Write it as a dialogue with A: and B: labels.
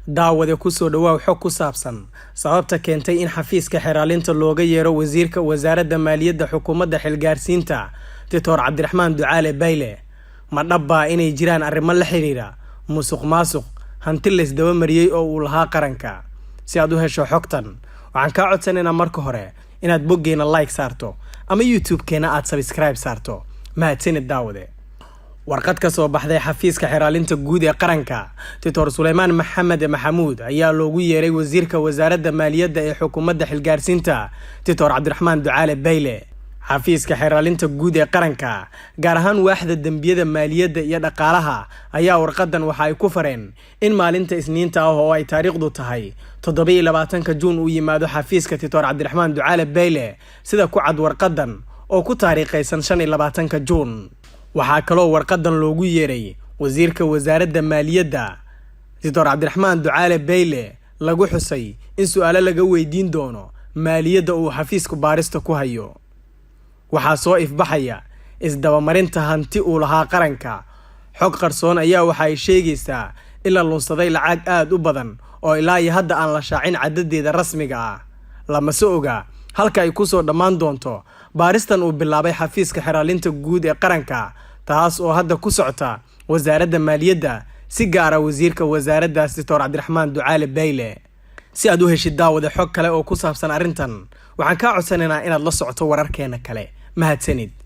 A: daawade ku soo dhawaaw xog ku saabsan sababta keentay in xafiiska xiraalinta looga yeero wasiirka wasaaradda maaliyadda xukuumadda xilgaarsiinta Dr. Cabdiraxmaan Ducaale Bayle ma dhabba inay jiraan arrimo la xiriira musuqmaasuq hanti la isdaba mariyay oo uu lahaa qaranka si aad u hesho xogtan waxaan ka codsanaynaa marka hore inaad boggeena like saarto ama YouTube-keena aad subscribe saarto mahadsanid daawade warqad ka soo baxday xafiiska xiraalinta guud ee qaranka Dr. Suleymaan Maxamed Maxamuud ayaa loogu yeeray wasiirka wasaaradda maaliyadda ee xukuumadda xilgaarsiinta Dr. Cabdiraxmaan Ducaale Bayle xafiiska xiraalinta guud ee qaranka gaar ahaan waaxda dambiyada maaliyadda iyo dhaqaalaha ayaa warqadan waxa ay ku fareen in maalinta Isniinta ah oo ay taariikhdu tahay 27 Juun uu yimaado xafiiska Dr. Cabdiraxmaan Ducaale Bayle sida ku cad warqadan oo ku taariikhaysan 25 Juun waxaa kaloo warqadan loogu yeeray wasiirka wasaaradda maaliyadda Dr. Cabdiraxmaan Ducaale Bayle lagu xusay in su'aalo laga weydiin doono maaliyadda uu xafiisku baarista ku hayo waxaa soo ifbaxaya isdabamarinta hanti uu lahaa qaranka xog qarsoon ayaa waxa ay sheegaysaa in la lunsaday lacag aad u badan oo ilaa iyo hadda aan la shaacin cadadeeda rasmiga ah lama soo oga halka ay ku soo dhamaan doonto baaristan uu bilaabay xafiiska xiraalinta guud ee qaranka taas oo hadda ku socota wasaaradda maaliyadda si gaar ah wasiirka wasaaraddaas Dr. Cabdiraxmaan Ducaale Bayle si aad u heshid daawada xog kale oo ku saabsan arrintan waxaan ka codsanaynaa inaad la socoto wararkeena kale mahadsanid